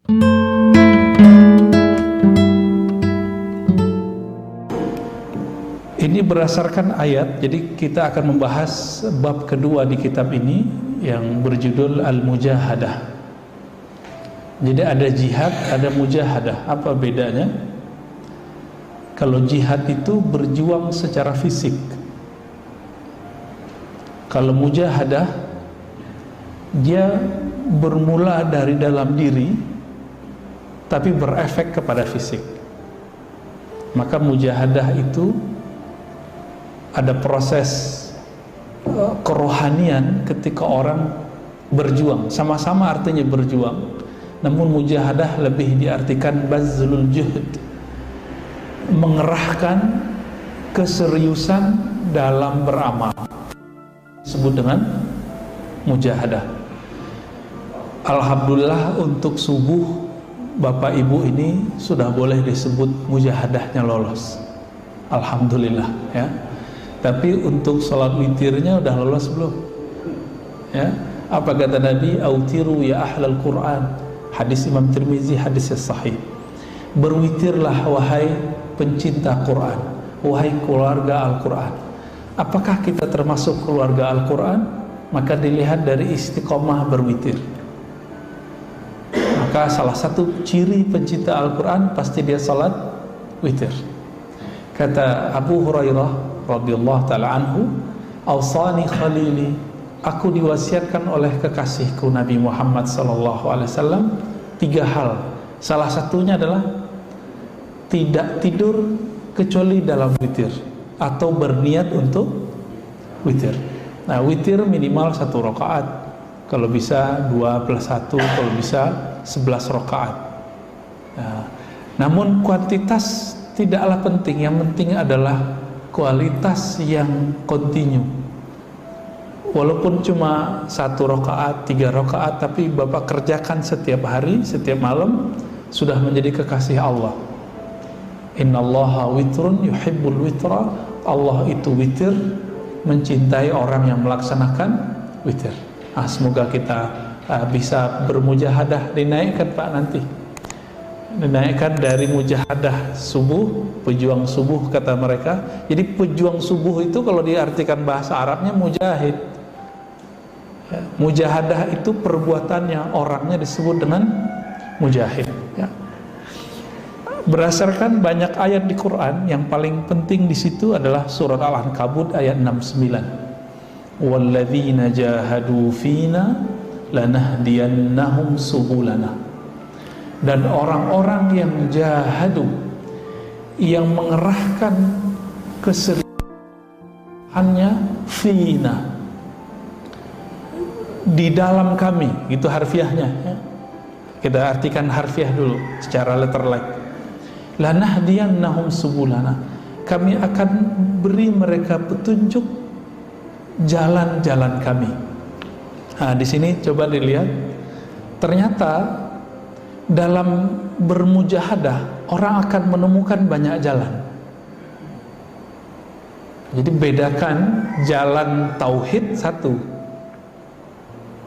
Ini berdasarkan ayat, jadi kita akan membahas bab kedua di kitab ini yang berjudul Al-Mujahadah. Jadi ada jihad, ada mujahadah. Apa bedanya? Kalau jihad itu berjuang secara fisik. Kalau mujahadah, dia bermula dari dalam diri, tapi berefek kepada fisik. Maka mujahadah itu ada proses kerohanian ketika orang berjuang, sama-sama artinya berjuang. Namun mujahadah lebih diartikan bazlul juhd, mengerahkan keseriusan dalam beramal, disebut dengan mujahadah. Alhamdulillah untuk subuh Bapak Ibu ini sudah boleh disebut mujahadahnya lolos. Alhamdulillah ya. Tapi untuk sholat witirnya udah lolos belum? Ya, apa kata Nabi? Autiru ya ahlal Quran. Hadis Imam Tirmizi, hadis yang sahih. Berwitirlah wahai pencinta Quran, wahai keluarga Al-Quran. Apakah kita termasuk keluarga Al-Quran? Maka dilihat dari istiqomah berwitir. Maka salah satu ciri pencinta Al-Quran pasti dia salat witir. Kata Abu Hurairah radhiyallahu ta'ala anhu, awsani khalili, aku diwasiatkan oleh kekasihku Nabi Muhammad sallallahu alaihi wasallam 3 hal. Salah satunya adalah tidak tidur kecuali dalam witir, atau berniat untuk witir. Nah, witir minimal 1 rakaat, kalau bisa 2+1, kalau bisa 11 rakaat. Nah, namun kuantitas tidaklah penting, yang penting adalah kualitas yang kontinu. Walaupun cuma 1 rakaat, 3 rakaat, tapi Bapak kerjakan setiap hari, setiap malam, sudah menjadi kekasih Allah. Innallaha witrun yuhibbul witra. Allah itu witir, mencintai orang yang melaksanakan witir. Semoga kita bisa bermujahadah, dinaikkan Pak nanti, dinaikkan dari mujahadah subuh, pejuang subuh kata mereka. Jadi pejuang subuh itu kalau diartikan bahasa Arabnya mujahid ya. Mujahadah itu perbuatannya, orangnya disebut dengan mujahid ya. Berdasarkan banyak ayat di Quran, yang paling penting di situ adalah surat Al-Ankabut ayat 69. Walladzina jahadu fina lanahdiyannahum subulana. Dan orang-orang yang jahadu, yang mengerahkan keseriusannya fina, di dalam kami, itu harfiahnya ya. Kita artikan harfiah dulu secara letterlike. Lanahdiyannahum subulana, kami akan beri mereka petunjuk jalan-jalan kami. Nah, di sini coba dilihat, ternyata dalam bermujahadah orang akan menemukan banyak jalan. Jadi bedakan jalan tauhid satu,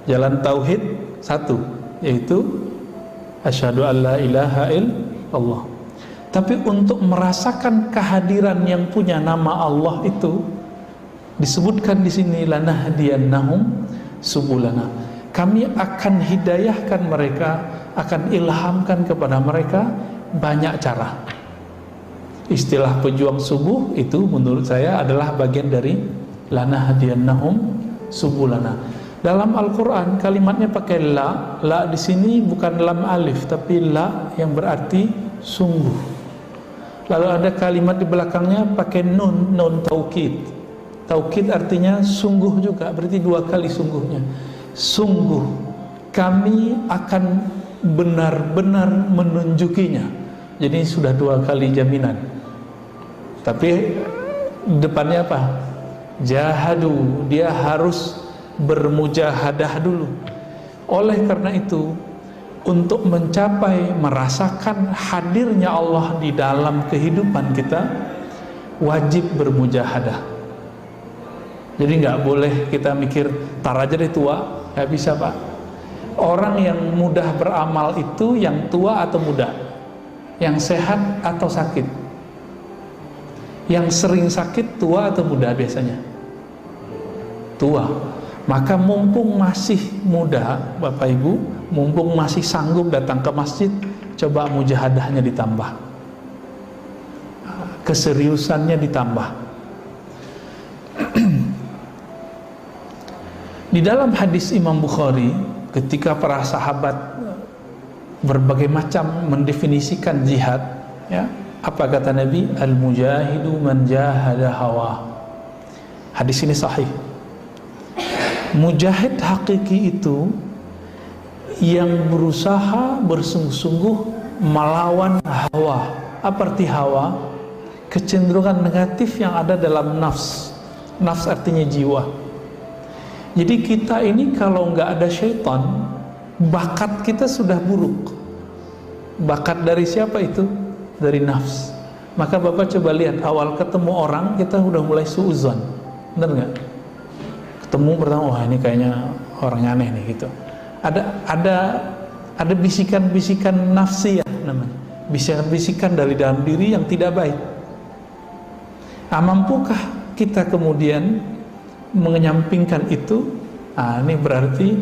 jalan tauhid satu, yaitu asyhadu an la ilaha illallah. Tapi untuk merasakan kehadiran yang punya nama Allah itu disebutkan di sini lanahdiyannahum subulana. Kami akan hidayahkan mereka, akan ilhamkan kepada mereka banyak cara. Istilah pejuang subuh itu menurut saya adalah bagian dari lanahdiyannahum subulana. Dalam Al-Quran kalimatnya pakai la. La di sini bukan lam alif, tapi la yang berarti sungguh. Lalu ada kalimat di belakangnya pakai nun, nun taukid. Taukid artinya sungguh juga, berarti 2 kali sungguhnya. Sungguh kami akan benar-benar menunjukinya. Jadi sudah 2 kali jaminan. Tapi depannya apa? Jahadu, dia harus bermujahadah dulu. Oleh karena itu, untuk mencapai merasakan hadirnya Allah di dalam kehidupan kita, wajib bermujahadah. Jadi nggak boleh kita mikir tar aja deh tua, nggak bisa Pak. orang yang mudah beramal itu yang tua atau muda, yang sehat atau sakit, yang sering sakit tua atau muda? Biasanya tua. Maka mumpung masih muda, Bapak Ibu, mumpung masih sanggup datang ke masjid, coba mujahadahnya ditambah, keseriusannya ditambah. Di dalam hadis Imam Bukhari, ketika para sahabat berbagai macam mendefinisikan jihad, ya, apa kata Nabi? Al-mujahidu man jahada hawa. Hadis ini sahih. Mujahid hakiki itu yang berusaha bersungguh-sungguh melawan hawa. Apa arti hawa? Kecenderungan negatif yang ada dalam nafs. Nafs artinya jiwa. Jadi kita ini kalau nggak ada syaitan, bakat kita sudah buruk. Bakat dari siapa itu? Dari nafs. Maka Bapak coba lihat, awal ketemu orang kita udah mulai suuzon, benar nggak? Ketemu pertama, wah ini kayaknya orangnya aneh nih gitu. Ada bisikan-bisikan nafsi ya namanya, bisikan-bisikan dari dalam diri yang tidak baik. Mampukah kita kemudian menyampingkan itu? Ini berarti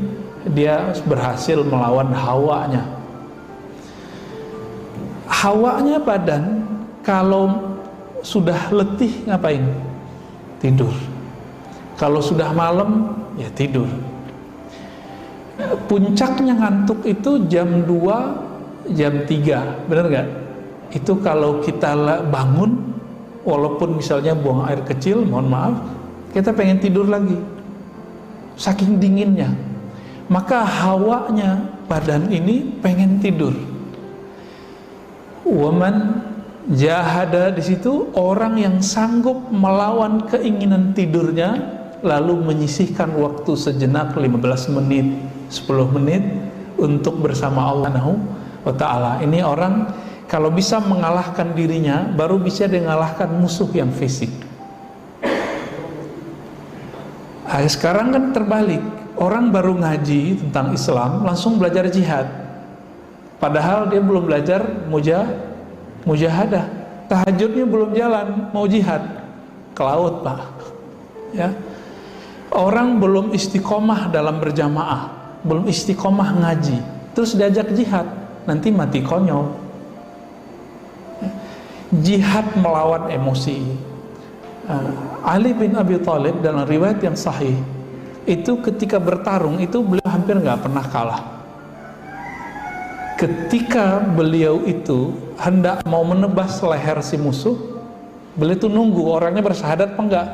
dia berhasil melawan hawanya. Hawanya badan kalau sudah letih ngapain? Tidur. Kalau sudah malam ya tidur. Puncaknya ngantuk itu jam 2, jam 3, benar nggak? Itu kalau kita bangun, walaupun misalnya buang air kecil, mohon maaf, kita pengen tidur lagi, saking dinginnya. Maka hawanya badan ini pengen tidur. Waman jahada, di situ orang yang sanggup melawan keinginan tidurnya, lalu menyisihkan waktu sejenak 15 menit, 10 menit untuk bersama Allah Subhanahu wa ta'ala. Ini orang kalau bisa mengalahkan dirinya, baru bisa dia mengalahkan musuh yang fisik. Sekarang kan terbalik, orang baru ngaji tentang Islam langsung belajar jihad, padahal dia belum belajar mujahadah. Tahajudnya belum jalan, mau jihad ke laut, Pak, ya. Orang belum istiqomah dalam berjamaah, belum istiqomah ngaji, terus diajak jihad, nanti mati konyol. Jihad melawan emosi. Ali bin Abi Thalib dalam riwayat yang sahih, itu ketika bertarung itu beliau hampir nggak pernah kalah. Ketika beliau itu hendak mau menebas leher si musuh, beliau itu nunggu orangnya bersyahadat apa enggak.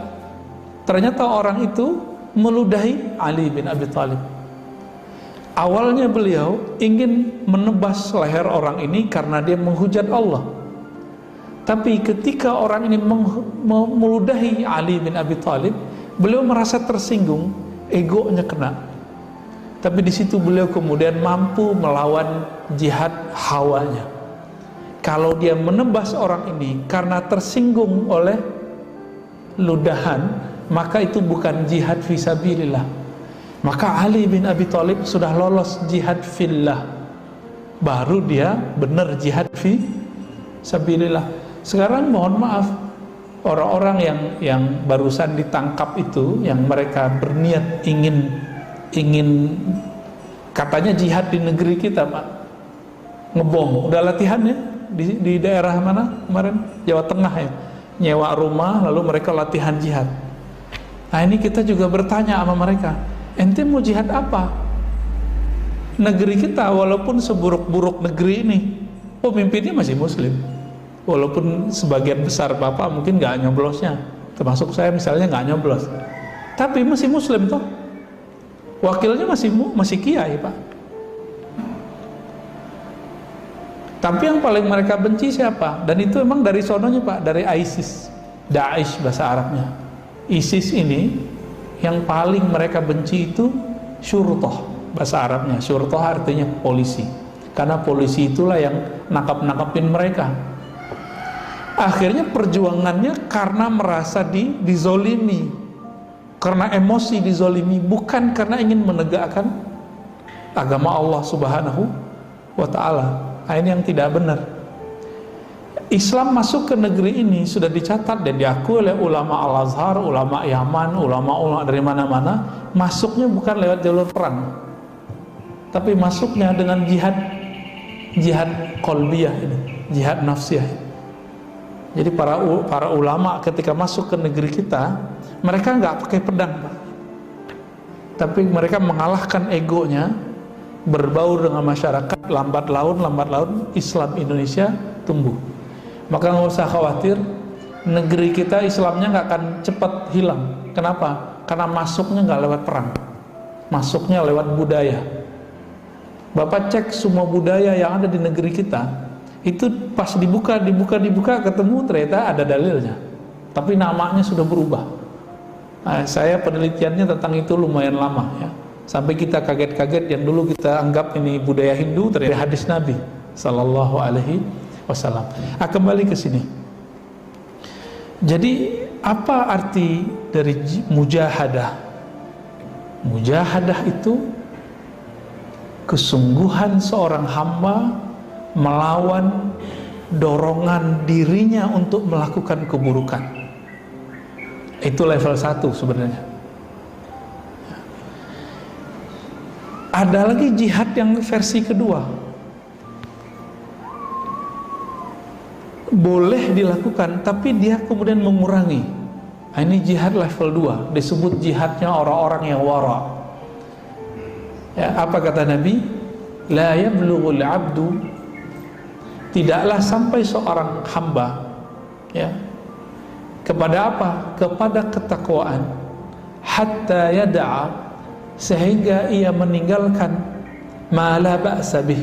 Ternyata orang itu meludahi Ali bin Abi Thalib. Awalnya beliau ingin menebas leher orang ini karena dia menghujat Allah. Tapi ketika orang ini meludahi Ali bin Abi Thalib, beliau merasa tersinggung, egonya kena. Tapi di situ beliau kemudian mampu melawan jihad hawanya. Kalau dia menebas orang ini karena tersinggung oleh ludahan, maka itu bukan jihad fisabilillah. Maka Ali bin Abi Thalib sudah lolos jihad fillah, baru dia benar jihad fisabilillah. Sekarang mohon maaf, orang-orang yang barusan ditangkap itu, yang mereka berniat ingin katanya jihad di negeri kita, Pak, ngebom, udah latihan ya di daerah mana kemarin, Jawa Tengah ya, nyewa rumah lalu mereka latihan jihad. Nah ini kita juga bertanya sama mereka, ente mau jihad apa? Negeri kita walaupun seburuk-buruk negeri ini, pemimpinnya masih muslim. Walaupun sebagian besar Bapak mungkin nggak nyoblosnya, termasuk saya misalnya nggak nyoblos, tapi masih muslim toh. Wakilnya masih kiai, Pak. Tapi yang paling mereka benci siapa? Dan itu emang dari sononya, Pak, dari ISIS, Daesh bahasa Arabnya. ISIS ini yang paling mereka benci itu syurtoh, bahasa Arabnya. Syurtoh artinya polisi, karena polisi itulah yang nangkap-nangkapin mereka. Akhirnya perjuangannya karena merasa dizolimi, karena emosi dizolimi, bukan karena ingin menegakkan agama Allah Subhanahu wa Ta'ala. Nah, ini yang tidak benar. Islam masuk ke negeri ini sudah dicatat dan diakui oleh ulama Al-Azhar, ulama Yaman, ulama-ulama dari mana-mana. Masuknya bukan lewat jalur perang, tapi masuknya dengan jihad qalbiyah ini, jihad nafsiyah. Jadi para ulama ketika masuk ke negeri kita, mereka nggak pakai pedang, Pak. Tapi mereka mengalahkan egonya, berbaur dengan masyarakat, lambat laun Islam Indonesia tumbuh. Maka nggak usah khawatir, negeri kita Islamnya nggak akan cepat hilang. Kenapa? Karena masuknya nggak lewat perang, masuknya lewat budaya. Bapak cek semua budaya yang ada di negeri kita, itu pas dibuka ketemu ternyata ada dalilnya, tapi namanya sudah berubah. Nah, saya penelitiannya tentang itu lumayan lama ya, sampai kita kaget-kaget yang dulu kita anggap ini budaya Hindu ternyata hadis Nabi Sallallahu Alaihi Wasallam. Kembali ke sini. Jadi apa arti dari mujahadah? Mujahadah itu kesungguhan seorang hamba melawan dorongan dirinya untuk melakukan keburukan. Itu level 1 sebenarnya. Ada lagi jihad yang versi kedua, boleh dilakukan tapi dia kemudian mengurangi. Nah, ini jihad level 2, disebut jihadnya orang-orang yang wara. Ya, apa kata Nabi? La yablughul 'abdu, tidaklah sampai seorang hamba ya kepada apa? Kepada ketakwaan, hatta yada'a, sehingga ia meninggalkan ma la ba'sa bih,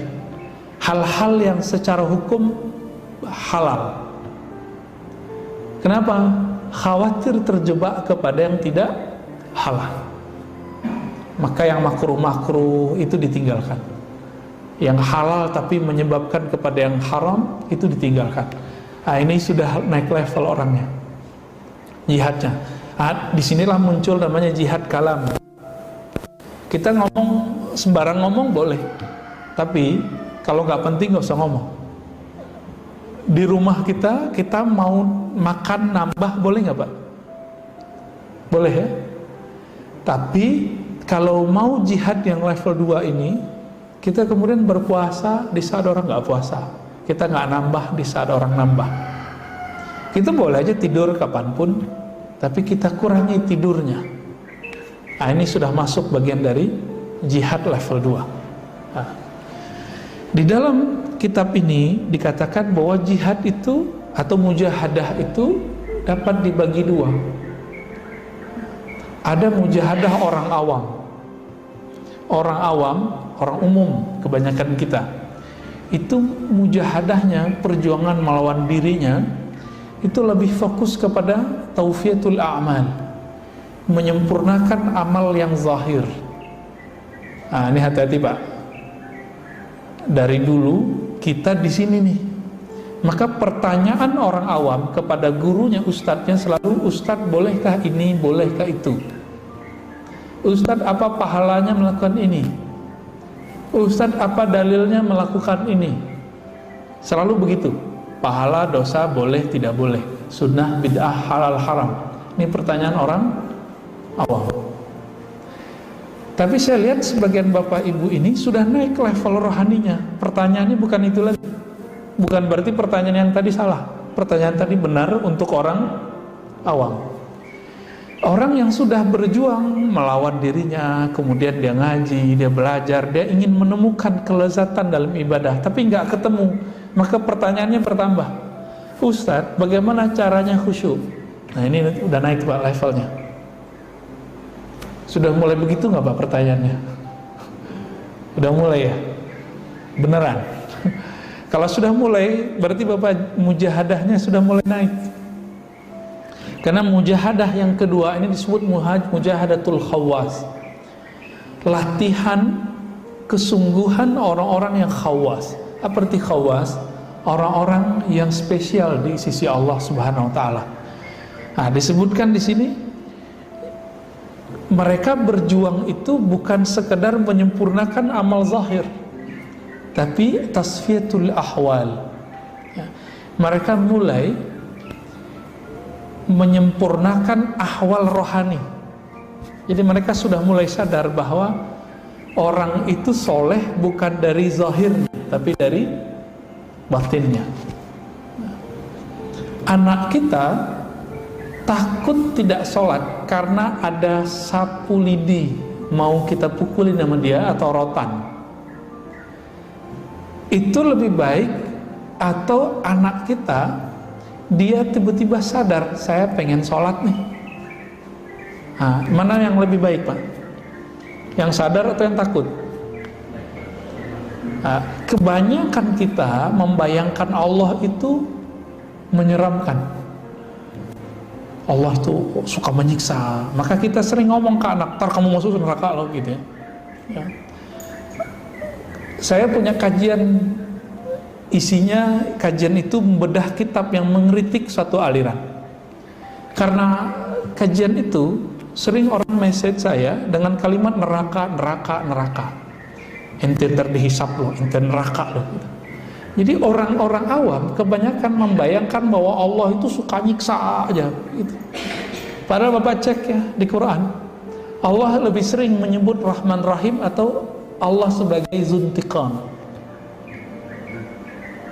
hal-hal yang secara hukum halal. Kenapa? Khawatir terjebak kepada yang tidak halal. Maka yang makruh-makruh itu ditinggalkan. Yang halal tapi menyebabkan kepada yang haram itu ditinggalkan. Nah, ini sudah naik level orangnya. Jihadnya. Nah, disinilah muncul namanya jihad kalam. Kita ngomong sembarang ngomong boleh, tapi kalau nggak penting nggak usah ngomong. Di rumah kita mau makan nambah boleh nggak, Pak? Boleh ya. Tapi kalau mau jihad yang level 2 ini, kita kemudian berpuasa di saat orang nggak puasa, kita nggak nambah di saat orang nambah. Kita boleh aja tidur kapanpun, tapi kita kurangi tidurnya. Nah, ini sudah masuk bagian dari jihad level 2. Nah, di dalam kitab ini dikatakan bahwa jihad itu atau mujahadah itu dapat dibagi 2. Ada mujahadah orang awam. Orang awam, orang umum kebanyakan kita, itu mujahadahnya, perjuangan melawan dirinya itu lebih fokus kepada taufiyatul a'mal, menyempurnakan amal yang zahir. Nah, ini hati-hati, Pak. Dari dulu kita di sini nih. Maka pertanyaan orang awam kepada gurunya, ustadznya selalu, "Ustadz, bolehkah ini, bolehkah itu? Ustadz, apa pahalanya melakukan ini? Ustadz, apa dalilnya melakukan ini?" Selalu begitu. Pahala, dosa, boleh, tidak boleh, sunnah, bid'ah, halal, haram. Ini pertanyaan orang awam. Tapi saya lihat sebagian bapak ibu ini sudah naik level rohaninya. Pertanyaannya bukan itu lagi. Bukan berarti pertanyaan yang tadi salah. Pertanyaan tadi benar untuk orang awam. Orang yang sudah berjuang melawan dirinya, kemudian dia ngaji, dia belajar, dia ingin menemukan kelezatan dalam ibadah, tapi nggak ketemu. Maka pertanyaannya bertambah. "Ustadz, bagaimana caranya khusyuk?" Nah, ini udah naik, Pak, levelnya. Sudah mulai begitu nggak, Pak, pertanyaannya? Udah mulai ya? Beneran? Kalau sudah mulai, berarti Bapak mujahadahnya sudah mulai naik. Karena mujahadah yang kedua ini disebut mujahadatul khawas. Latihan kesungguhan orang-orang yang khawas. Apa arti khawas? Orang-orang yang spesial di sisi Allah Subhanahu wa taala. Nah, disebutkan di sini mereka berjuang itu bukan sekedar menyempurnakan amal zahir, tapi tasfiyatul ahwal. Ya. Mereka mulai menyempurnakan ahwal rohani. Jadi mereka sudah mulai sadar bahwa orang itu soleh bukan dari zahirnya, tapi dari batinnya. Anak kita takut tidak sholat karena ada sapu lidi mau kita pukulin sama dia atau rotan. Itu lebih baik atau anak kita dia tiba-tiba sadar saya pengen sholat nih. Nah, mana yang lebih baik Pak? Yang sadar atau yang takut? Nah, kebanyakan kita membayangkan Allah itu menyeramkan. Allah tuh suka menyiksa, maka kita sering ngomong ke anak, ntar kamu masuk neraka loh gitu ya. Saya punya kajian, isinya kajian itu membedah kitab yang mengkritik suatu aliran. Karena kajian itu sering orang message saya dengan kalimat neraka, neraka, neraka. Ente ntar dihisap loh, ente neraka loh gitu. Jadi orang-orang awam kebanyakan membayangkan bahwa Allah itu suka nyiksa aja gitu. Padahal Bapak cek ya di Quran, Allah lebih sering menyebut Rahman Rahim atau Allah sebagai Zuntiqam.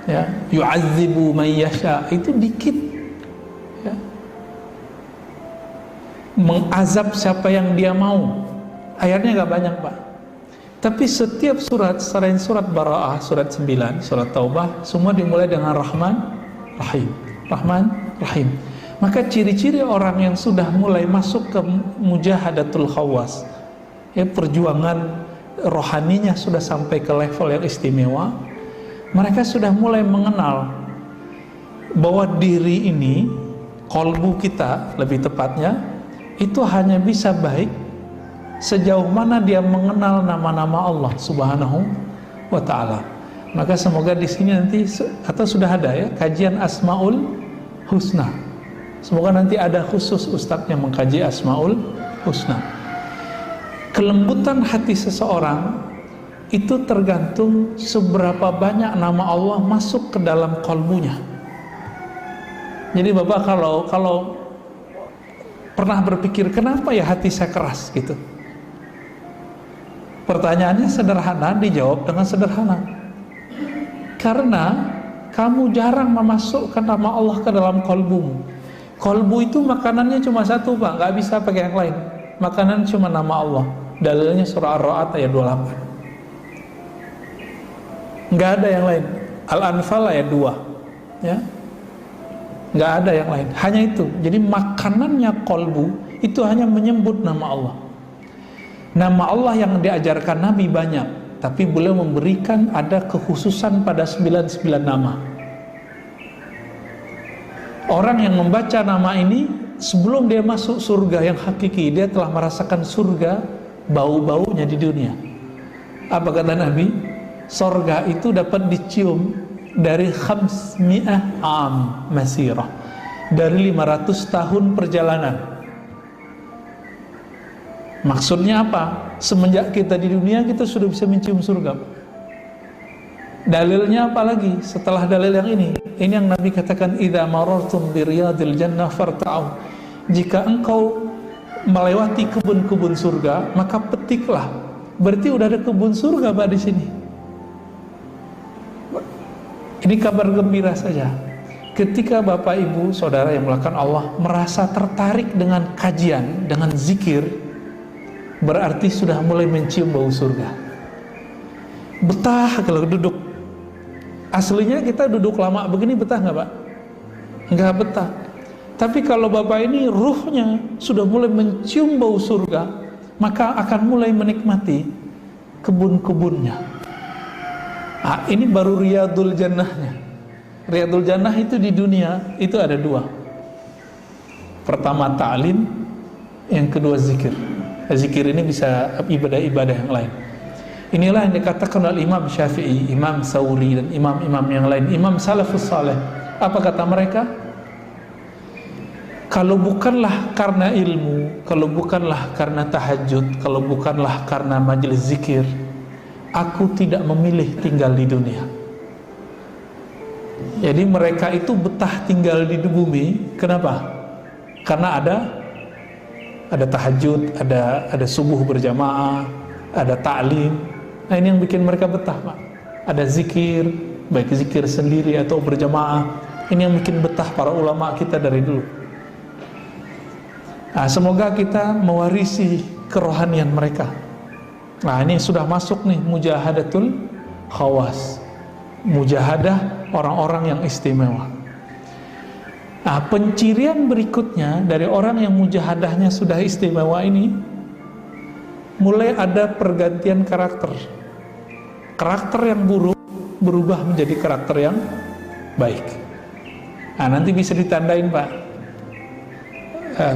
Ya, yu'adzibu man yasha, itu dikit. Ya. Mengazab siapa yang dia mau. Ayatnya gak banyak Pak. Tapi setiap surat, selain surat Bara'ah, surat 9, surat Taubah, semua dimulai dengan Rahman, Rahim. Rahman, Rahim. Maka ciri-ciri orang yang sudah mulai masuk ke mujahadatul khawas, ya, perjuangan rohaninya sudah sampai ke level yang istimewa, mereka sudah mulai mengenal bahwa diri ini, kolbu kita lebih tepatnya, itu hanya bisa baik sejauh mana dia mengenal nama-nama Allah Subhanahu wa ta'ala. Maka semoga di sini nanti, atau sudah ada ya, kajian Asmaul Husna. Semoga nanti ada khusus ustadz yang mengkaji Asmaul Husna. Kelembutan hati seseorang itu tergantung seberapa banyak nama Allah masuk ke dalam kolbunya. Jadi Bapak kalau pernah berpikir kenapa ya hati saya keras gitu, pertanyaannya sederhana, dijawab dengan sederhana. Karena kamu jarang memasukkan nama Allah ke dalam kolbumu. Kolbu itu makanannya cuma satu Pak, nggak bisa pakai yang lain. Makanan cuma nama Allah. Dalilnya surah Ar-Ra'd ayat 28. Nggak ada yang lain. Al-Anfal ayat 2. Ya, nggak ada yang lain. Hanya itu. Jadi makanannya kolbu itu hanya menyebut nama Allah. Nama Allah yang diajarkan Nabi banyak, tapi beliau memberikan ada kekhususan pada 99 nama. Orang yang membaca nama ini sebelum dia masuk surga yang hakiki, dia telah merasakan surga bau-baunya di dunia. Apa kata Nabi? Surga itu dapat dicium dari 500 am masirah, dari 500 tahun perjalanan. Maksudnya apa? Semenjak kita di dunia kita sudah bisa mencium surga. Dalilnya apa lagi setelah dalil yang ini? Ini yang Nabi katakan, idza marartum bi riyadil jannah farta'u. Jika engkau melewati kebun-kebun surga, maka petiklah. Berarti udah ada kebun surga Pak di sini. Ini kabar gembira saja. Ketika Bapak Ibu Saudara yang melakukan Allah merasa tertarik dengan kajian, dengan zikir, berarti sudah mulai mencium bau surga. Betah kalau duduk. Aslinya kita duduk lama begini betah nggak Pak? Nggak betah. Tapi kalau Bapak ini ruhnya sudah mulai mencium bau surga, maka akan mulai menikmati kebun-kebunnya. Ah, ini baru riyadul jannahnya. Riyadul jannah itu di dunia itu ada dua. Pertama ta'lim, yang kedua zikir. Zikir ini bisa ibadah-ibadah yang lain. Inilah yang dikatakan oleh Imam Syafi'i, Imam Sauri, dan imam-imam yang lain, Imam Salafus Saleh. Apa kata mereka? Kalau bukanlah karena ilmu, kalau bukanlah karena tahajud, kalau bukanlah karena majelis zikir, aku tidak memilih tinggal di dunia. Jadi mereka itu betah tinggal di bumi. Kenapa? Karena ada tahajud, ada subuh berjamaah, ada ta'lim. Nah, ini yang bikin mereka betah, Pak. Ada zikir, baik zikir sendiri atau berjamaah. Ini yang bikin betah para ulama kita dari dulu. Nah, semoga kita mewarisi kerohanian mereka. Nah, ini sudah masuk nih mujahadatul khawas, mujahadah orang-orang yang istimewa. Nah, pencirian berikutnya dari orang yang mujahadahnya sudah istimewa ini, mulai ada pergantian karakter. Karakter yang buruk berubah menjadi karakter yang baik. Nah, nanti bisa ditandain, Pak.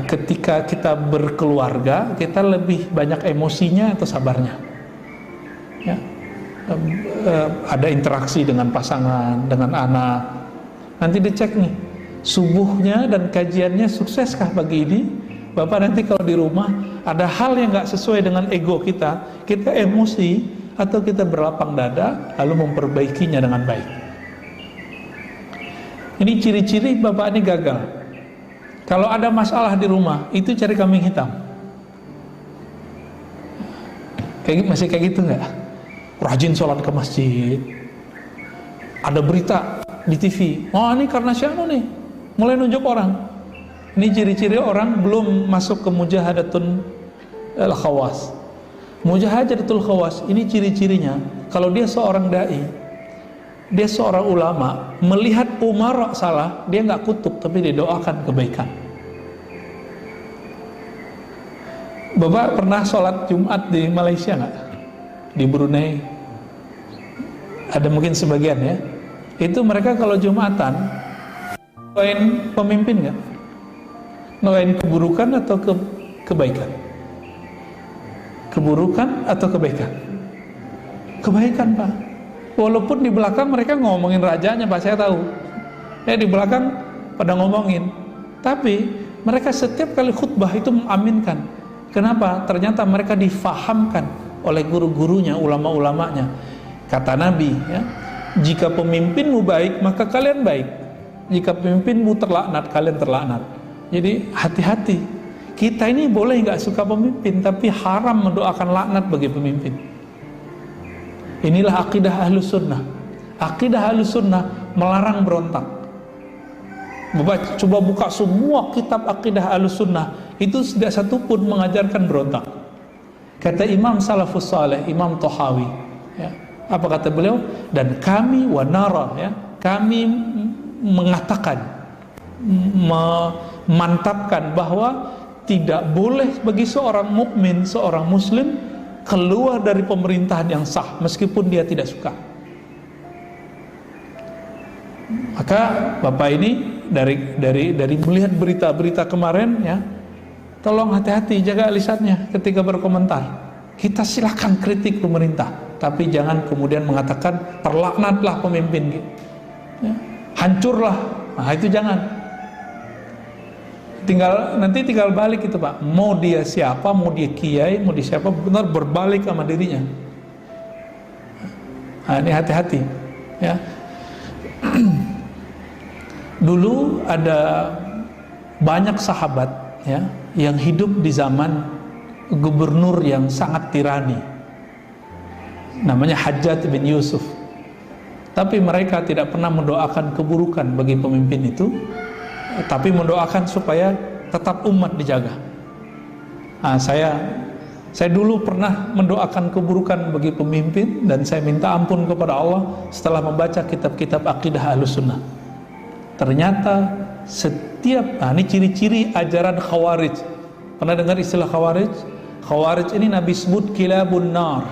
Ketika kita berkeluarga, kita lebih banyak emosinya atau sabarnya, ya. Ada interaksi dengan pasangan, dengan anak. Nanti dicek nih, subuhnya dan kajiannya sukseskah bagi ini? Bapak nanti kalau di rumah ada hal yang nggak sesuai dengan ego kita emosi atau kita berlapang dada lalu memperbaikinya dengan baik. Ini ciri-ciri bapak ini gagal. Kalau ada masalah di rumah, itu cari kambing hitam. Masih kayak gitu nggak? Rajin sholat ke masjid. Ada berita di TV. Oh, ini karena siapa nih? Mulai nunjuk orang. Ini ciri-ciri orang belum masuk ke mujahadatul khawas. Mujahadatul khawas ini ciri-cirinya. Kalau dia seorang dai, dia seorang ulama, melihat umara salah, dia nggak kutuk, tapi dia doakan kebaikan. Bapak pernah sholat Jumat di Malaysia nggak? Di Brunei? Ada mungkin sebagian ya. Itu mereka kalau Jumatan doain pemimpin nggak? Doain keburukan atau kebaikan? Keburukan atau kebaikan? Kebaikan, Pak. Walaupun di belakang mereka ngomongin rajanya, Pak, saya tahu. Ya, di belakang pada ngomongin. Tapi mereka setiap kali khutbah itu mengaminkan. Kenapa? Ternyata mereka difahamkan oleh guru-gurunya, ulama-ulamanya. Kata Nabi, ya, jika pemimpinmu baik, maka kalian baik. Jika pemimpinmu terlaknat, kalian terlaknat. Jadi hati-hati. Kita ini boleh nggak suka pemimpin, tapi haram mendoakan laknat bagi pemimpin. Inilah akidah Ahlus Sunnah. Akidah Ahlus Sunnah melarang berontak. Bapak coba buka semua kitab akidah Ahlus Sunnah, itu tidak satu pun mengajarkan berontak. Kata Imam Salafus Saleh, Imam Tahawi, ya, apa kata beliau? Dan kami wanara, ya, kami mengatakan, memantapkan bahwa tidak boleh bagi seorang mukmin, seorang muslim keluar dari pemerintahan yang sah meskipun dia tidak suka. Maka Bapak ini dari melihat berita-berita kemarin, ya, tolong hati-hati, jaga lisannya ketika berkomentar. Kita silakan kritik pemerintah, tapi jangan kemudian mengatakan terlaknatlah pemimpin, ya, hancurlah. Nah, itu jangan. Nanti tinggal balik itu, Pak. Mau dia siapa, mau dia kiai, mau dia siapa, benar berbalik sama dirinya. Nah, ini hati-hati, ya. Dulu ada banyak sahabat, ya, yang hidup di zaman gubernur yang sangat tirani, namanya Hajjaj bin Yusuf. Tapi mereka tidak pernah mendoakan keburukan bagi pemimpin itu, tapi mendoakan supaya tetap umat dijaga. Nah, saya dulu pernah mendoakan keburukan bagi pemimpin, dan saya minta ampun kepada Allah setelah membaca kitab-kitab akidah Ahlus Sunnah. Ternyata ini ciri-ciri ajaran Khawarij. Pernah dengar istilah Khawarij? Khawarij ini Nabi sebut kilabun nar.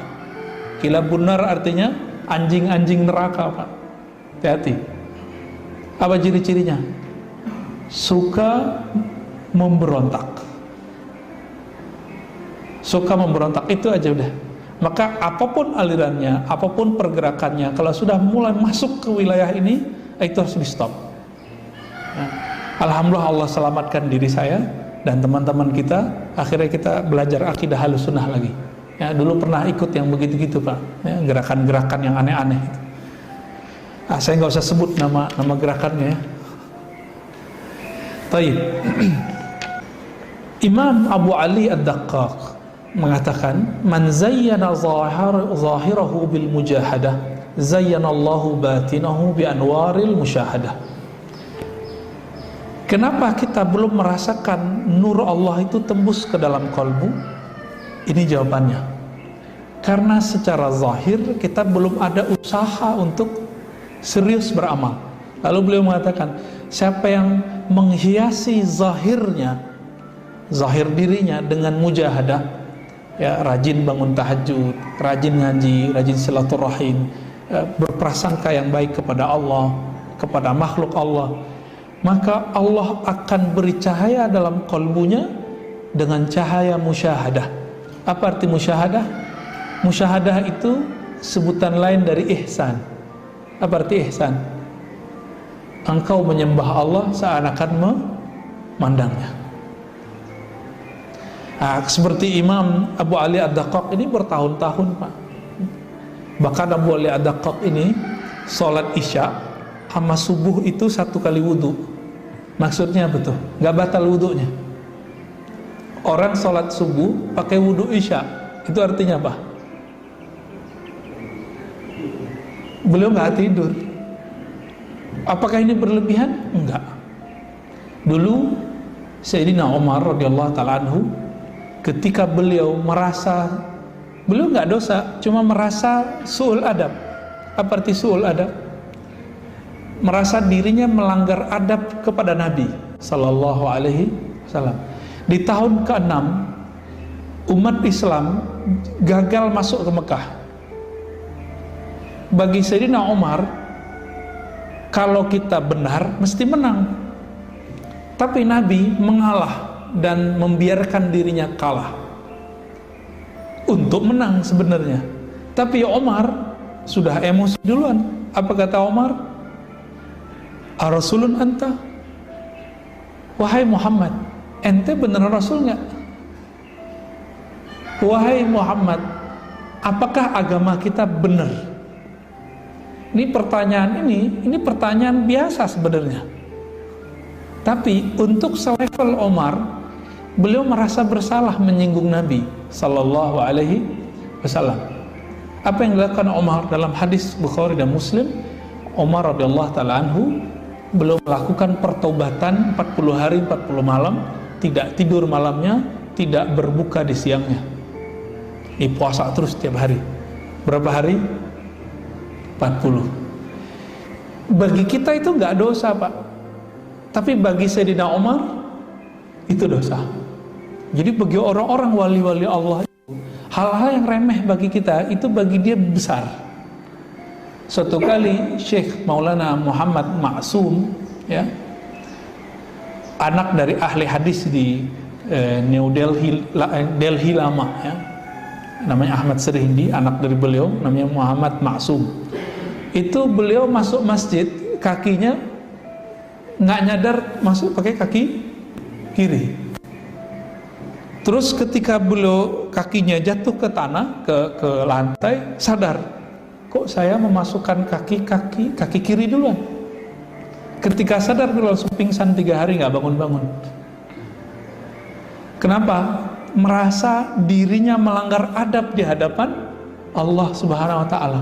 Kilabun nar artinya anjing-anjing neraka, Pak. Hati-hati. Apa ciri-cirinya? Suka memberontak. Suka memberontak, itu aja udah. Maka apapun alirannya, apapun pergerakannya, kalau sudah mulai masuk ke wilayah ini, itu harus di stop. Nah, Alhamdulillah Allah selamatkan diri saya dan teman-teman kita. Akhirnya kita belajar akidah Ahlussunnah lagi. Ya, dulu pernah ikut yang begitu-gitu Pak, ya, gerakan-gerakan yang aneh-aneh. Saya nggak usah sebut nama gerakannya. Ya. Taib. Imam Abu Ali Ad-Daqqaq mengatakan, man zayyana zahirahu bil mujahadah, zayyana Allahu batinahu bi anwaril musyahadah. Kenapa kita belum merasakan nur Allah itu tembus ke dalam kalbu? Ini jawabannya. Karena secara zahir kita belum ada usaha untuk serius beramal. Lalu beliau mengatakan, siapa yang menghiasi zahirnya, zahir dirinya dengan mujahadah, ya, rajin bangun tahajud, rajin ngaji, rajin silaturahim, berprasangka yang baik kepada Allah, kepada makhluk Allah, maka Allah akan beri cahaya dalam kalbunya dengan cahaya musyahadah. Apa arti musyahadah? Musyahadah itu sebutan lain dari ihsan. Apa arti ihsan? Engkau menyembah Allah seakan memandangnya. Nah, seperti Imam Abu Ali Ad-Daqqaq ini bertahun-tahun Pak. Bahkan Abu Ali Ad-Daqqaq ini sholat isya sama subuh itu 1 kali wudu. Maksudnya betul, nggak batal wudunya. Orang sholat subuh pakai wudu isya, itu artinya apa? Beliau nggak tidur. Apakah ini berlebihan? Enggak. Dulu Sayyidina Umar radhiyallahu ta'ala anhu, ketika beliau merasa beliau nggak dosa, cuma merasa su'ul adab. Apa arti su'ul adab? Merasa dirinya melanggar adab kepada Nabi sallallahu alaihi wasallam. Di tahun ke-6 umat Islam gagal masuk ke Mekah. Bagi Sayyidina Umar, kalau kita benar mesti menang. Tapi Nabi mengalah dan membiarkan dirinya kalah untuk menang sebenarnya. Tapi Umar sudah emosi duluan. Apa kata Umar? Ar-Rasulun anta? Wahai Muhammad, ente benar Rasul nggak? Wahai Muhammad, apakah agama kita benar? Ini pertanyaan biasa sebenarnya. Tapi untuk selevel Umar, beliau merasa bersalah menyinggung Nabi sallallahu alaihi wasallam. Apa yang dilakukan Umar dalam hadis Bukhari dan Muslim? Umar radhiyallahu taala anhu beliau melakukan pertobatan 40 hari 40 malam, tidak tidur malamnya, tidak berbuka di siangnya. Ini puasa terus setiap hari. Berapa hari? 40. Bagi kita itu nggak dosa Pak, tapi bagi Sayyidina Umar itu dosa. Jadi bagi orang-orang wali-wali Allah, hal-hal yang remeh bagi kita itu bagi dia besar. Suatu kali Syekh Maulana Muhammad Ma'sum, ya, anak dari ahli hadis di New Delhi lama, ya, namanya Ahmad Serhindi, anak dari beliau namanya Muhammad Ma'sum. Itu beliau masuk masjid, kakinya nggak nyadar masuk pakai kaki kiri. Terus ketika beliau kakinya jatuh ke tanah, ke lantai, sadar, kok saya memasukkan kaki kiri duluan. Ketika sadar beliau langsung pingsan 3 hari nggak bangun-bangun. Kenapa? Merasa dirinya melanggar adab di hadapan Allah Subhanahu wa taala.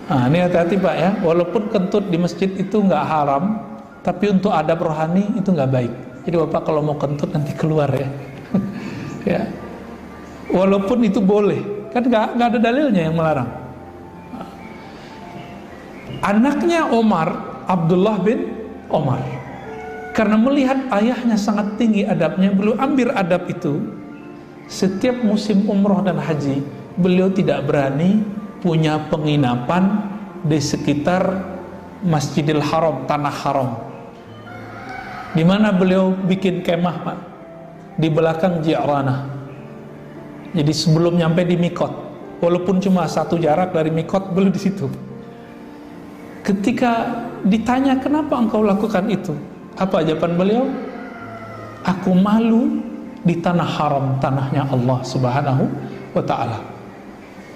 Nah, ini hati-hati Pak ya, walaupun kentut di masjid itu nggak haram, tapi untuk adab rohani itu nggak baik. Jadi Bapak kalau mau kentut nanti keluar ya. Ya. Walaupun itu boleh, kan nggak ada dalilnya yang melarang. Anaknya Omar, Abdullah bin Omar, karena melihat ayahnya sangat tinggi adabnya, beliau ambil adab itu. Setiap musim umroh dan haji, beliau tidak berani punya penginapan di sekitar Masjidil Haram, tanah haram. Di mana beliau bikin kemah Pak? Di belakang Ji'ranah. Jadi sebelum nyampe di Mikot, walaupun cuma 1 jarak dari Mikot, beliau di situ. Ketika ditanya kenapa engkau lakukan itu, apa jawaban beliau? Aku malu di tanah haram, tanahnya Allah Subhanahu wa ta'ala.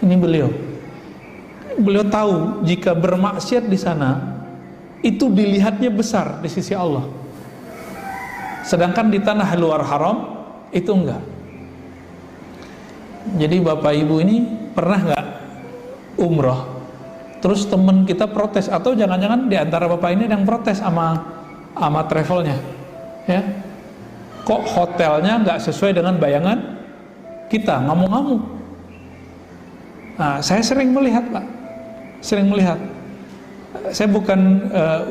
Ini beliau tahu jika bermaksiat di sana itu dilihatnya besar di sisi Allah, sedangkan di tanah luar haram itu enggak. Jadi bapak ibu ini pernah enggak umroh, terus temen kita protes, atau jangan-jangan di antara bapak ini ada yang protes sama travelnya, ya, kok hotelnya nggak sesuai dengan bayangan kita, ngamuk-ngamuk. Nah, saya sering melihat, Pak, saya bukan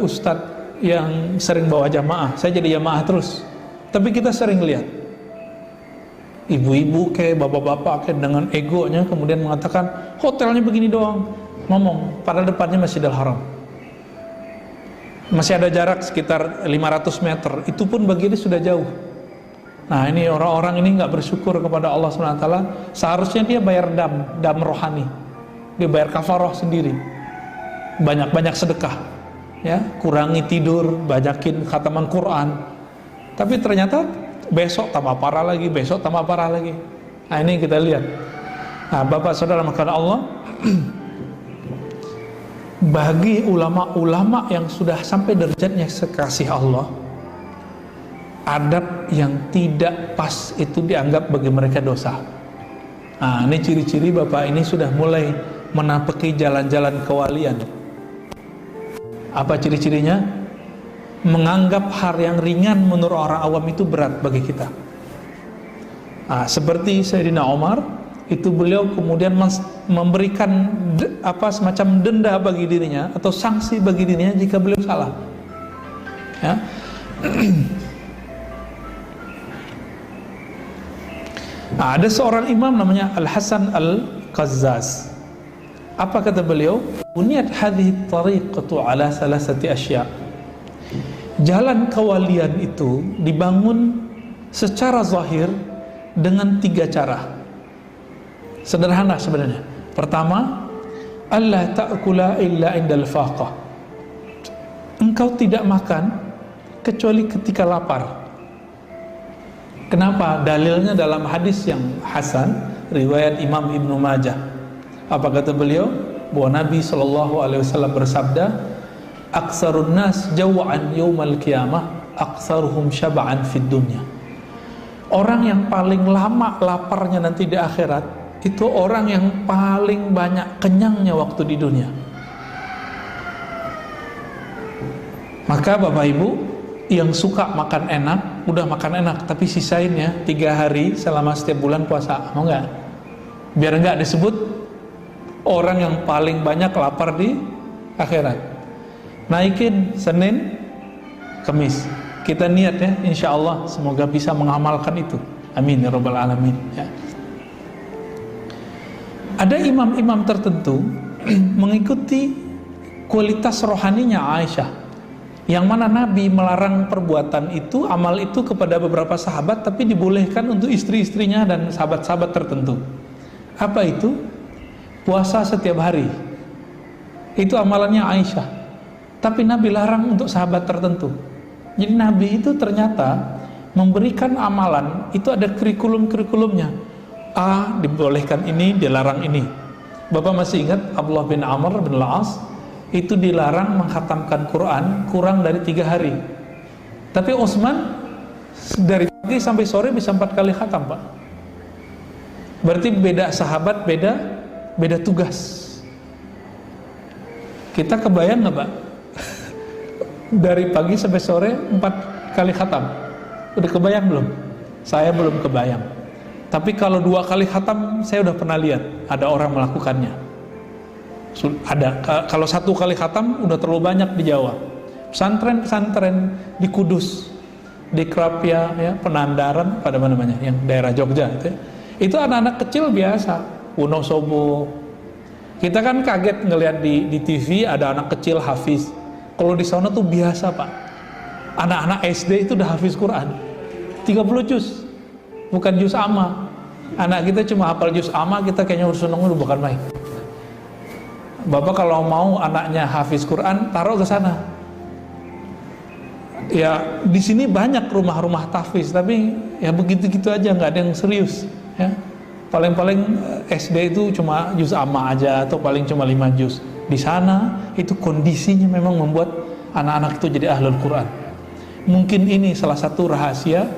ustadz yang sering bawa jamaah, saya jadi jamaah terus, tapi kita sering lihat ibu-ibu kayak bapak-bapak kayak dengan egonya kemudian mengatakan hotelnya begini doang, ngomong pada depannya Masjidil Haram, masih ada jarak sekitar 500 meter, itu pun bagi dia sudah jauh. Nah, ini orang-orang ini nggak bersyukur kepada Allah SWT. Seharusnya dia bayar dam rohani, dia bayar kafaroh sendiri, banyak-banyak sedekah, ya, kurangi tidur, banyakin khataman Quran. Tapi ternyata besok tambah parah lagi, besok tambah parah lagi. Nah, ini kita lihat. Nah, Bapak Saudara makanan Allah, bagi ulama-ulama yang sudah sampai derajatnya sekasih Allah, adab yang tidak pas itu dianggap bagi mereka dosa. Nah, ini ciri-ciri bapak ini sudah mulai menapaki jalan-jalan kewalian. Apa ciri-cirinya? Menganggap hal yang ringan menurut orang awam itu berat bagi kita. Nah, seperti Sayyidina Umar, itu beliau kemudian memberikan semacam denda bagi dirinya atau sanksi bagi dirinya jika beliau salah, ya. Nah, ada seorang imam namanya Al-Hasan Al-Qazzaz. Apa kata beliau? Buniyat hadhihi tariqatu ala salasati asya. Jalan kewalian itu dibangun secara zahir dengan 3 cara. Sederhana sebenarnya. Pertama, alla ta'kula illa indal faqah. Engkau tidak makan kecuali ketika lapar. Kenapa? Dalilnya dalam hadis yang hasan, riwayat Imam Ibnu Majah. Apa kata beliau? Bahwa Nabi SAW bersabda, "Aksarun nas jaw'an yaumal qiyamah, aksaruhum syab'an fid dunya." Orang yang paling lama laparnya nanti di akhirat itu orang yang paling banyak kenyangnya waktu di dunia. Maka Bapak Ibu yang suka makan enak, udah makan enak, tapi sisain ya 3 hari selama setiap bulan puasa, mau nggak? Biar nggak disebut orang yang paling banyak lapar di akhirat. Naikin Senin, Kamis. Kita niat ya, insya Allah semoga bisa mengamalkan itu. Amin ya rabbal alamin. Ya. Ada imam-imam tertentu mengikuti kualitas rohaninya Aisyah, yang mana Nabi melarang perbuatan itu, amal itu kepada beberapa sahabat, tapi dibolehkan untuk istri-istrinya dan sahabat-sahabat tertentu. Apa itu? Puasa setiap hari. Itu amalannya Aisyah. Tapi Nabi larang untuk sahabat tertentu. Jadi Nabi itu ternyata memberikan amalan, itu ada kurikulum-kurikulumnya. A, dibolehkan ini, dilarang ini. Bapak masih ingat Abdullah bin Amr bin Al-As itu dilarang menghatamkan Quran kurang dari 3 hari. Tapi Utsman dari pagi sampai sore bisa 4 kali khatam, Pak. Berarti beda sahabat, beda tugas. Kita kebayang nggak, Pak? Dari pagi sampai sore 4 kali khatam. Udah kebayang belum? Saya belum kebayang. Tapi kalau 2 kali khatam saya udah pernah lihat ada orang melakukannya. Ada. Kalau 1 kali khatam udah terlalu banyak di Jawa. Pesantren-pesantren di Kudus, di Krapia, ya, Penandaran, pada mana namanya, yang daerah Jogja itu, ya. Itu anak-anak kecil biasa, Wonosobo. Kita kan kaget ngelihat di TV ada anak kecil hafiz. Kalau di sana tuh biasa, Pak. Anak-anak SD itu udah hafiz Quran 30 juz, bukan juz amma. Anak kita cuma hafal juz amma, kita kayaknya urusan udah bukan main. Bapak kalau mau anaknya hafiz Quran, taruh ke sana. Ya di sini banyak rumah-rumah tahfiz, tapi ya begitu-gitu aja, nggak ada yang serius. Ya, paling-paling SD itu cuma juz amma aja, atau paling cuma 5 juz. Di sana itu kondisinya memang membuat anak-anak itu jadi ahlul Quran. Mungkin ini salah satu rahasia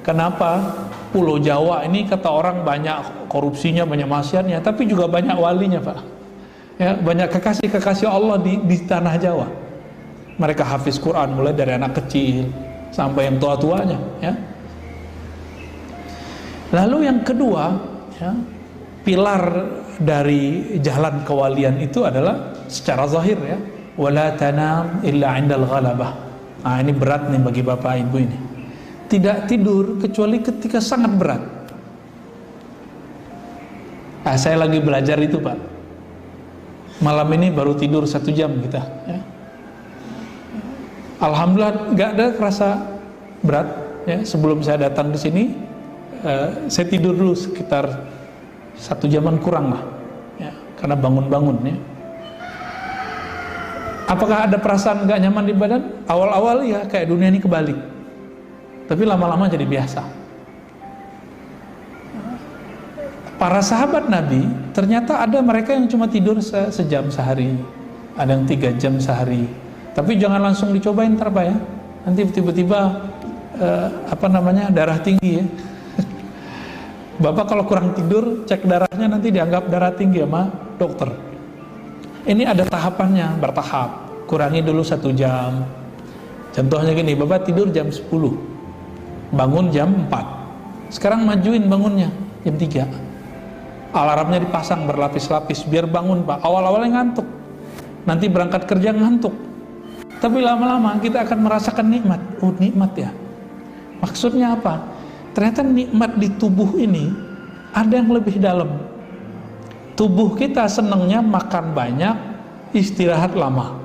kenapa Pulau Jawa ini kata orang banyak korupsinya, banyak maksiatnya, tapi juga banyak walinya, Pak. Ya, banyak kekasih-kekasih Allah di tanah Jawa. Mereka hafiz Quran mulai dari anak kecil sampai yang tua-tuanya, ya. Lalu yang kedua, ya, pilar dari jalan kewalian itu adalah secara zahir, ya, wala tanam illa 'indal ghalabah. Nah, ini berat nih bagi Bapak Ibu ini. Tidak tidur kecuali ketika sangat berat. Nah, saya lagi belajar itu, Pak. Malam ini baru tidur 1 jam kita, ya. Alhamdulillah nggak ada kerasa berat, ya. Sebelum saya datang ke sini, saya tidur dulu sekitar 1 jaman kurang lah, ya, karena bangun-bangun, ya. Apakah ada perasaan nggak nyaman di badan? Awal-awal ya kayak dunia ini kebalik, tapi lama-lama jadi biasa. Para sahabat Nabi ternyata ada mereka yang cuma tidur sejam sehari, ada yang 3 jam sehari. Tapi jangan langsung dicobain ntar, Pak, ya. Nanti tiba-tiba darah tinggi, ya. Bapak kalau kurang tidur, cek darahnya nanti dianggap darah tinggi sama dokter. Ini ada tahapannya, bertahap. Kurangi dulu 1 jam. Contohnya gini, Bapak tidur jam 10, bangun jam 4. Sekarang majuin bangunnya jam 3. Alarmnya dipasang berlapis-lapis biar bangun, Pak. Awal-awalnya ngantuk, nanti berangkat kerja ngantuk. Tapi lama-lama kita akan merasakan nikmat. Oh, nikmat ya. Maksudnya apa? Ternyata nikmat di tubuh ini ada yang lebih dalam. Tubuh kita senangnya makan banyak, istirahat lama.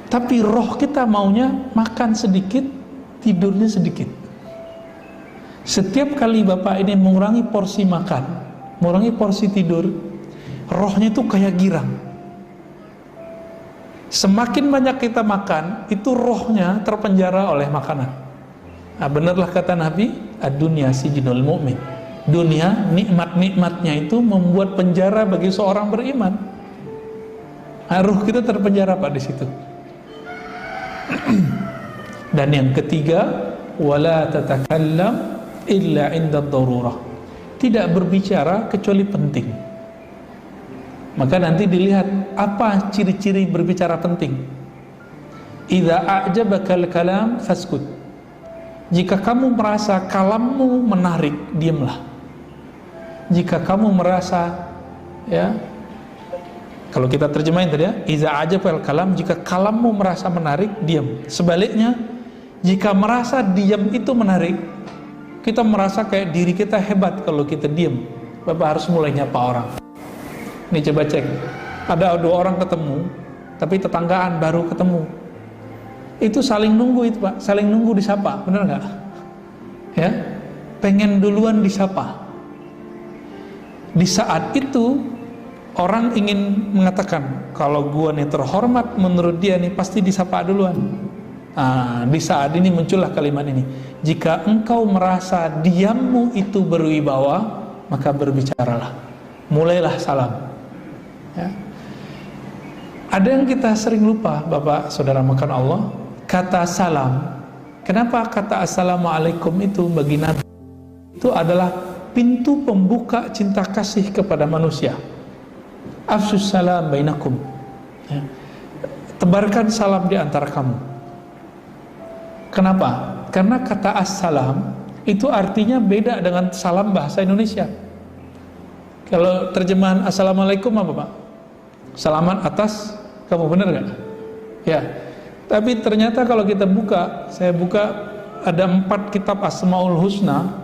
Tapi roh kita maunya makan sedikit, tidurnya sedikit. Setiap kali Bapak ini mengurangi porsi makan, mengurangi porsi tidur, rohnya itu kayak girang. Semakin banyak kita makan, itu rohnya terpenjara oleh makanan. Nah, benarlah kata Nabi, ad-dunya sijnul mu'min. Dunia, nikmat-nikmatnya itu membuat penjara bagi seorang beriman. Nah, ruh kita terpenjara, Pak, di situ. Dan yang ketiga, wala tatakallam illa 'inda ad-darurah. Tidak berbicara kecuali penting. Maka nanti dilihat apa ciri-ciri berbicara penting. Idza a'jabakal kalam faskut. Jika kamu merasa kalammu menarik, diamlah. Jika kamu merasa, ya, kalau kita terjemahin tadi, ya, idza a'jabakal kalam, jika kalammu merasa menarik, diam. Sebaliknya, jika merasa diam itu menarik, kita merasa kayak diri kita hebat kalau kita diam. Bapak harus mulai nyapa orang. Nih coba cek, ada 2 orang ketemu, tapi tetanggaan baru ketemu, itu saling nunggu itu, Pak, saling nunggu disapa, benar nggak? Ya, pengen duluan disapa. Di saat itu orang ingin mengatakan, kalau gua nih terhormat menurut dia nih pasti disapa duluan. Nah, di saat ini muncullah kalimat ini, jika engkau merasa diammu itu berwibawa, maka berbicaralah, mulailah salam. Ya. Ada yang kita sering lupa, Bapak Saudara makan Allah, kata salam. Kenapa kata assalamualaikum itu bagi Nabi itu adalah pintu pembuka cinta kasih kepada manusia. Afsus salam bainakum, ya. Tebarkan salam di antara kamu. Kenapa? Karena kata assalam itu artinya beda dengan salam bahasa Indonesia. Kalau terjemahan assalamualaikum apa, Pak? Salaman atas kamu, benar gak? Ya. Tapi ternyata kalau kita buka, saya buka, ada 4 kitab Asmaul Husna,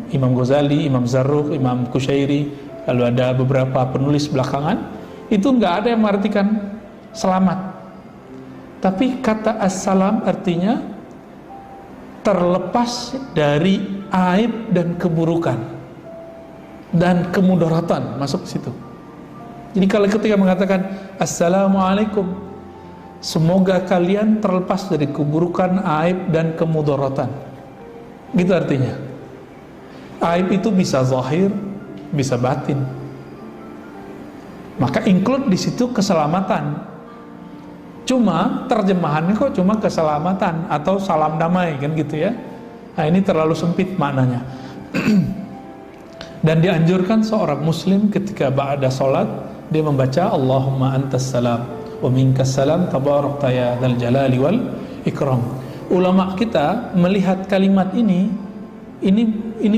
Imam Ghazali, Imam Zarruq, Imam Kusyairi, lalu ada beberapa penulis belakangan, itu nggak ada yang mengartikan selamat. Tapi kata assalam artinya terlepas dari aib dan keburukan dan kemudaratan, masuk ke situ. Jadi kalau ketika mengatakan Assalamualaikum, semoga kalian terlepas dari keburukan, aib dan kemudaratan. Gitu artinya. Aib itu bisa zahir, bisa batin. Maka include di situ keselamatan. Cuma terjemahannya kok cuma keselamatan atau salam damai kan gitu ya. Nah, ini terlalu sempit maknanya. Dan dianjurkan seorang muslim ketika ba'da salat dia membaca Allahumma antas salam wa minkas salam tabarakta ya dzal jalali wal ikram. Ulama kita melihat kalimat ini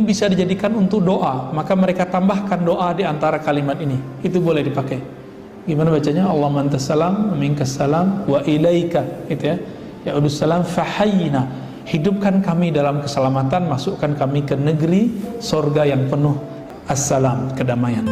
bisa dijadikan untuk doa, maka mereka tambahkan doa di antara kalimat ini. Itu boleh dipakai. Gimana bacanya? Allahumma antas salam wa minkas salam wa ilaika, gitu ya. Ya udus salam fahayyina. Hidupkan kami dalam keselamatan, masukkan kami ke negeri surga yang penuh assalam, kedamaian.